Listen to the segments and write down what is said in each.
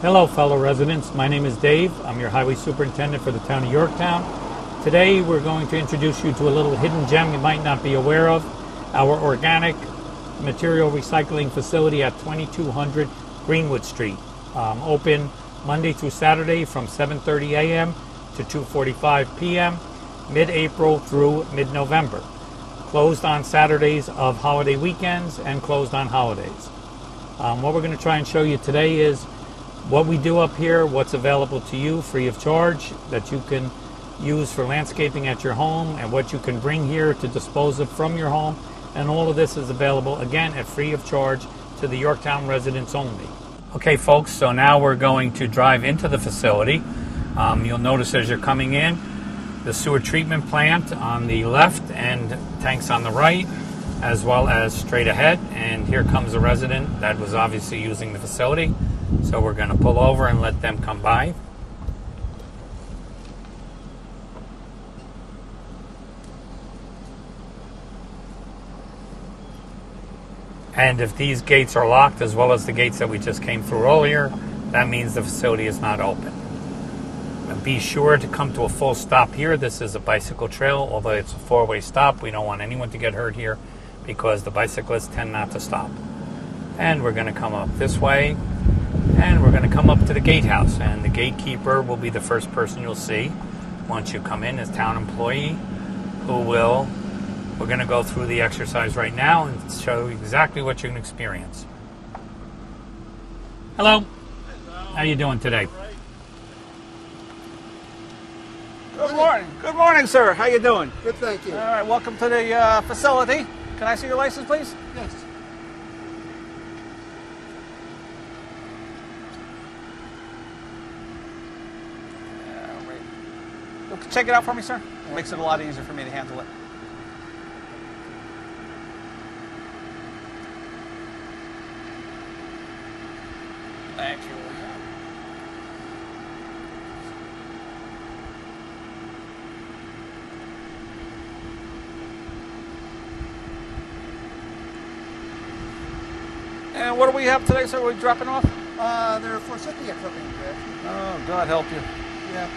Hello, fellow residents. My name is Dave. I'm your highway superintendent for the town of Yorktown. Today, we're going to introduce you to a little hidden gem you might not be aware of, our organic material recycling facility at 2200 Greenwood Street. Open Monday through Saturday from 7:30 a.m. to 2:45 p.m., mid-April through mid-November. Closed on Saturdays of holiday weekends and closed on holidays. What we're going to try and show you today is what we do up here, what's available to you free of charge that you can use for landscaping at your home, and what you can bring here to dispose of from your home. And all of this is available, again, at free of charge to the Yorktown residents only. Okay, folks, so now we're going to drive into the facility. You'll notice as you're coming in, the sewer treatment plant on the left and tanks on the right, as well as straight ahead. And here comes a resident that was obviously using the facility. So we're going to pull over and let them come by. And if these gates are locked, as well as the gates that we just came through earlier, that means the facility is not open. And be sure to come to a full stop here. This is a bicycle trail, although it's a four-way stop. We don't want anyone to get hurt here because the bicyclists tend not to stop. And we're going to come up this way. And we're going to come up to the gatehouse, and the gatekeeper will be the first person you'll see once you come in as town employee, we're going to go through the exercise right now and show you exactly what you're going to experience. Hello. Hello. How you doing today? Good morning. Good morning, sir. How you doing? Good, thank you. All right, welcome to the facility. Can I see your license, please? Yes. Check it out for me, sir. It makes it a lot easier for me to handle it. Thank you. And what do we have today, sir? Are we dropping off? They're forsythia clippings, Oh, God help you. Yeah.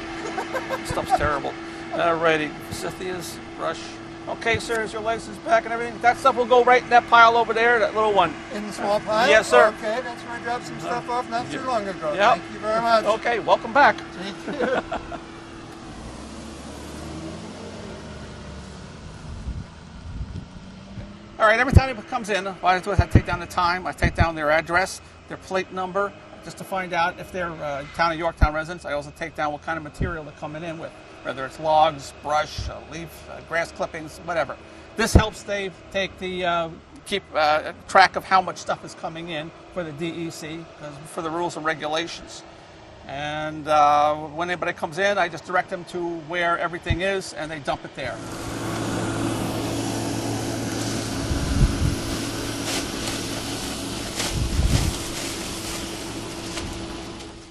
Stuff's terrible. Alrighty, forsythias, brush. Okay, sir, is your license back and everything? That stuff will go right in that pile over there, that little one. In the small pile? Yes, sir. Okay, that's where I dropped some stuff off not too long ago. Yep. Thank you very much. Okay, welcome back. Thank you. All right, every time anybody comes in, what I do is I take down the time, I take down their address, their plate number, just to find out if they're town of Yorktown residents. I also take down what kind of material they're coming in with, whether it's logs, brush, leaf, grass clippings, whatever. This helps Dave take the keep track of how much stuff is coming in for the DEC, for the rules and regulations. And when anybody comes in, I just direct them to where everything is, and they dump it there.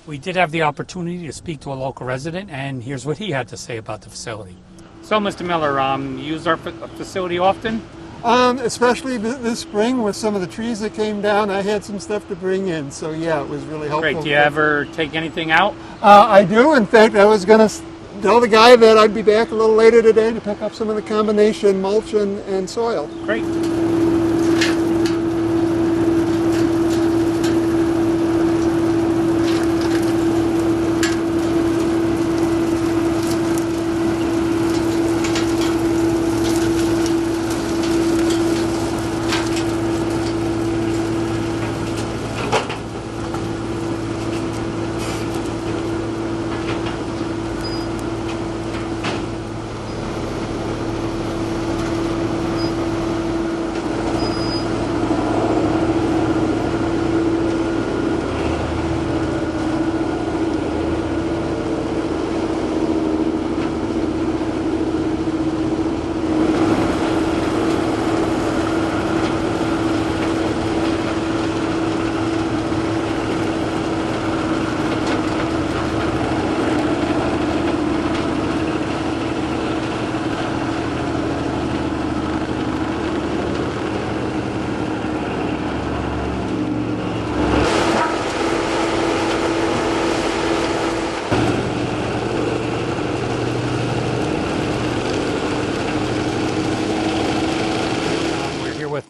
We did have the opportunity to speak to a local resident, and here's what he had to say about the facility. So, Mr. Miller, you use our facility often? Especially this spring with some of the trees that came down, I had some stuff to bring in. So, yeah, it was really helpful. Great. Do you ever take anything out? I do. In fact, I was going to tell the guy that I'd be back a little later today to pick up some of the combination mulch and soil. Great.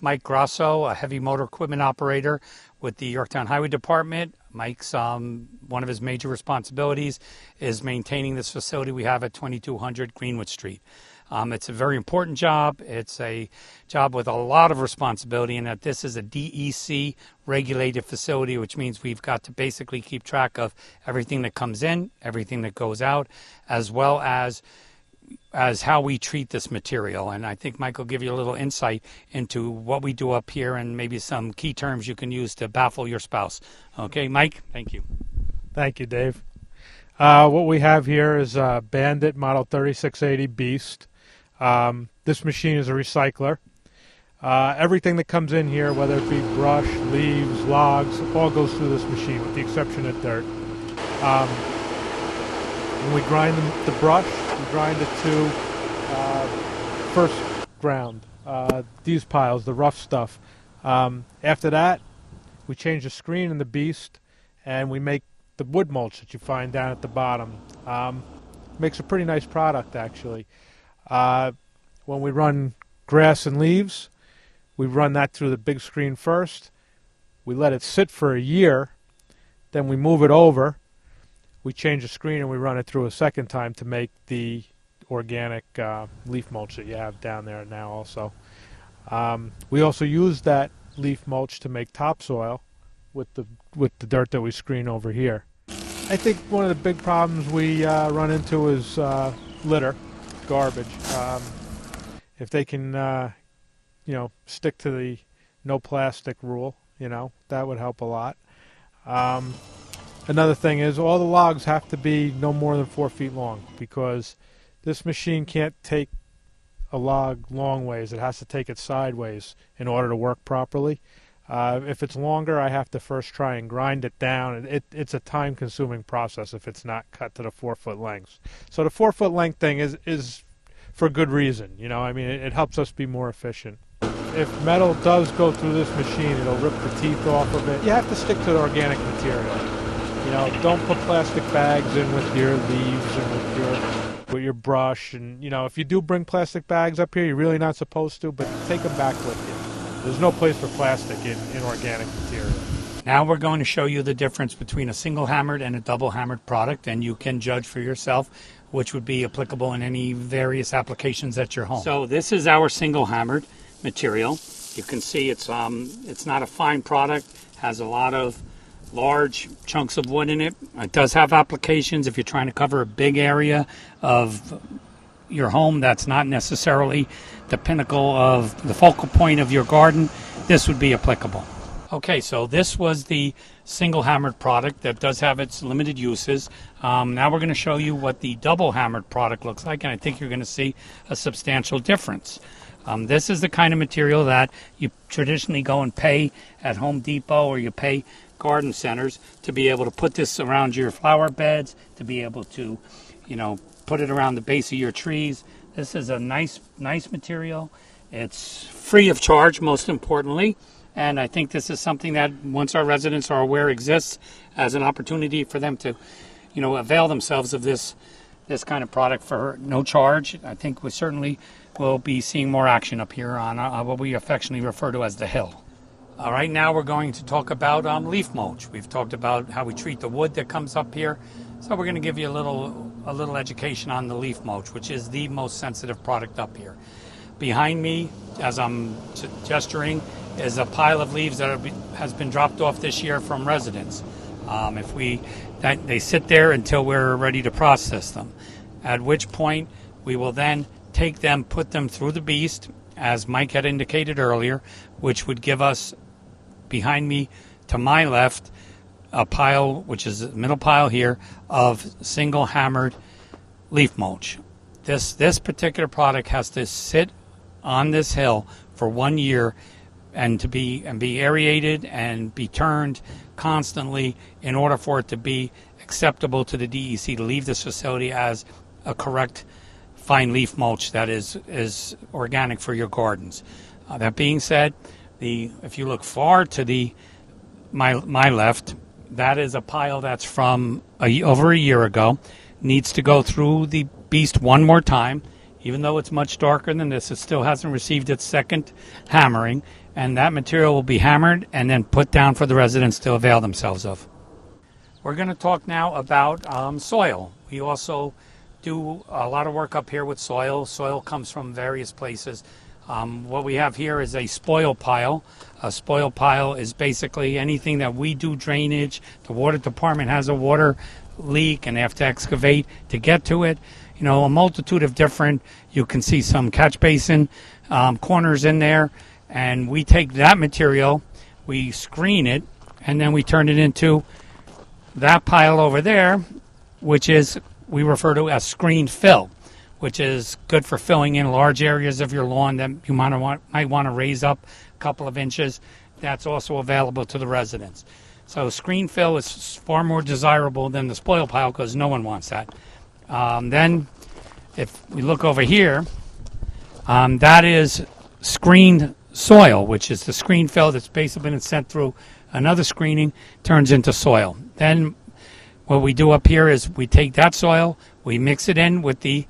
Mike Grasso, a heavy motor equipment operator with the Yorktown Highway Department. Mike's one of his major responsibilities is maintaining this facility we have at 2200 Greenwood Street. It's a very important job. It's a job with a lot of responsibility, and that this is a DEC regulated facility, which means we've got to basically keep track of everything that comes in, everything that goes out, as well as how we treat this material. And I think Mike will give you a little insight into what we do up here and maybe some key terms you can use to baffle your spouse. Okay, Mike, thank you. Thank you, Dave. What we have here is a Bandit Model 3680 Beast. This machine is a recycler. Everything that comes in here, whether it be brush, leaves, logs, all goes through this machine with the exception of dirt. When we grind the brush, we grind it to first ground, these piles, the rough stuff. After that, we change the screen in the Beast, and we make the wood mulch that you find down at the bottom. Makes a pretty nice product, actually. When we run grass and leaves, we run that through the big screen first. We let it sit for a year, then we move it over. We change the screen and we run it through a second time to make the organic leaf mulch that you have down there now also. We also use that leaf mulch to make topsoil with the dirt that we screen over here. I think one of the big problems we run into is litter, garbage. If they can, stick to the no plastic rule, that would help a lot. Another thing is all the logs have to be no more than 4 feet long, because this machine can't take a log long ways. It has to take it sideways in order to work properly. If it's longer, I have to first try and grind it down. It's a time-consuming process if it's not cut to the 4 foot lengths. So the 4 foot length thing is for good reason. It helps us be more efficient. If metal does go through this machine, it'll rip the teeth off of it. You have to stick to the organic material. Don't put plastic bags in with your leaves and with your brush. And if you do bring plastic bags up here, you're really not supposed to, but take them back with you. There's no place for plastic in organic material. Now we're going to show you the difference between a single hammered and a double hammered product, and you can judge for yourself which would be applicable in any various applications at your home. So this is our single hammered material. You can see it's not a fine product, has a lot of large chunks of wood in it. It does have applications if you're trying to cover a big area of your home that's not necessarily the pinnacle of the focal point of your garden. This would be applicable. Okay, so this was the single hammered product that does have its limited uses. Now we're going to show you what the double hammered product looks like, and I think you're going to see a substantial difference. This is the kind of material that you traditionally go and pay at Home Depot, or you pay garden centers to be able to put this around your flower beds, to be able to, put it around the base of your trees. This is a nice material. It's free of charge, most importantly. And I think this is something that, once our residents are aware exists, as an opportunity for them to, avail themselves of this kind of product for no charge. I think we certainly will be seeing more action up here on what we affectionately refer to as the hill. All right, now we're going to talk about leaf mulch. We've talked about how we treat the wood that comes up here. So we're going to give you a little education on the leaf mulch, which is the most sensitive product up here. Behind me, as I'm gesturing, is a pile of leaves that has been dropped off this year from residents. They sit there until we're ready to process them, at which point we will then take them, put them through the Beast, as Mike had indicated earlier, which would give us, behind me to my left, a pile, which is the middle pile here, of single hammered leaf mulch. This particular product has to sit on this hill for 1 year and be aerated and be turned constantly in order for it to be acceptable to the DEC to leave this facility as a correct fine leaf mulch that is organic for your gardens. That being said, if you look far to my left, that is a pile that's from over a year ago. Needs to go through the Beast one more time. Even though it's much darker than this, it still hasn't received its second hammering. and that material will be hammered and then put down for the residents to avail themselves of. We're going to talk now about soil. We also do a lot of work up here with soil. Soil comes from various places. What we have here is a spoil pile. A spoil pile is basically anything that we do drainage. The water department has a water leak and they have to excavate to get to it. You know, a multitude of different, you can see some catch basin corners in there, and we take that material, we screen it, and then we turn it into that pile over there, which is, we refer to as screen fill, which is good for filling in large areas of your lawn that you might want to raise up a couple of inches. That's also available to the residents. So screen fill is far more desirable than the spoil pile because no one wants that. Then if we look over here, that is screened soil, which is the screen fill that's basically been sent through another screening, turns into soil. Then what we do up here is we take that soil, we mix it in with the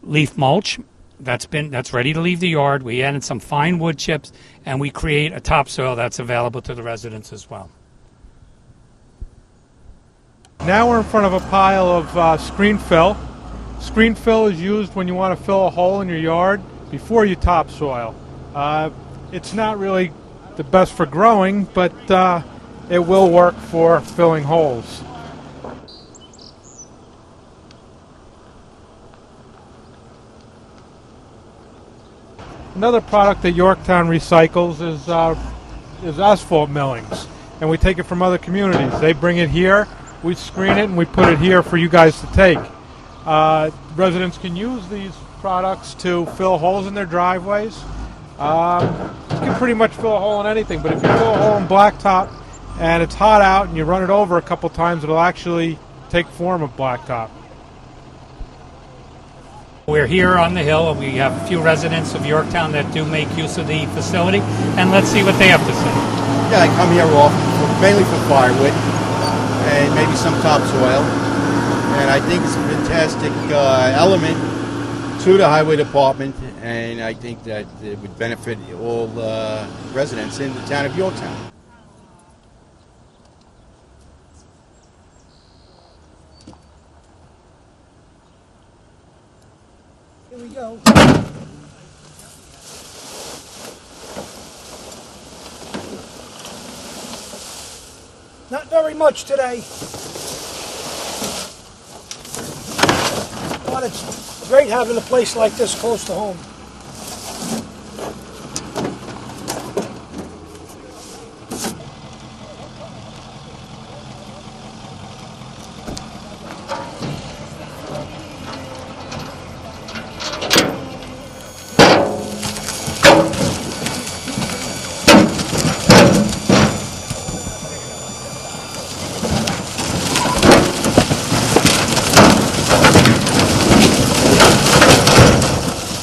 leaf mulch that's ready to leave the yard. We add in some fine wood chips, and we create a topsoil that's available to the residents as well. Now we're in front of a pile of screen fill. Screen fill is used when you want to fill a hole in your yard before you topsoil. It's not really the best for growing, but it will work for filling holes. Another product that Yorktown recycles is asphalt millings, and we take it from other communities. They bring it here, we screen it, and we put it here for you guys to take. Residents can use these products to fill holes in their driveways. You can pretty much fill a hole in anything, but if you fill a hole in blacktop and it's hot out and you run it over a couple times, it'll actually take form of blacktop. We're here on the hill. We have a few residents of Yorktown that do make use of the facility, and let's see what they have to say. Yeah, I come here often, mainly for firewood and maybe some topsoil. And I think it's a fantastic element to the highway department, and I think that it would benefit all residents in the town of Yorktown. Here we go. Not very much today. But it's great having a place like this close to home.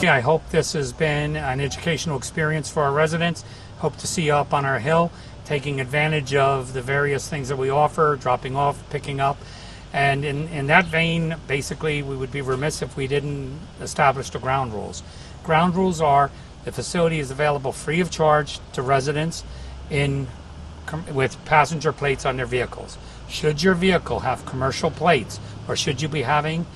I hope this has been an educational experience for our residents. Hope to see you up on our hill, taking advantage of the various things that we offer, dropping off, picking up. And in that vein, basically, we would be remiss if we didn't establish the ground rules. Ground rules are the facility is available free of charge to residents with passenger plates on their vehicles. Should your vehicle have commercial plates, or should you be having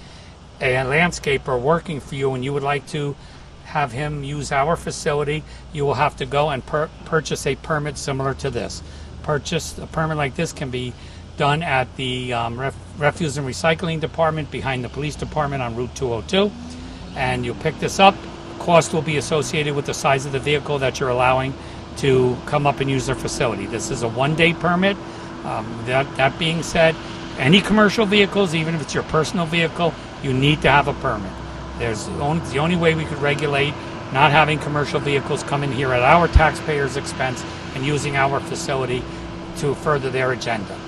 a landscaper working for you and you would like to have him use our facility, you will have to go and purchase a permit similar to this. A permit like this can be done at the Refuse and Recycling Department behind the police department on Route 202, and you'll pick this up. Cost will be associated with the size of the vehicle that you're allowing to come up and use their facility. This is a one-day permit. That being said, any commercial vehicles, even if it's your personal vehicle, you need to have a permit. The only way we could regulate not having commercial vehicles come in here at our taxpayers' expense and using our facility to further their agenda.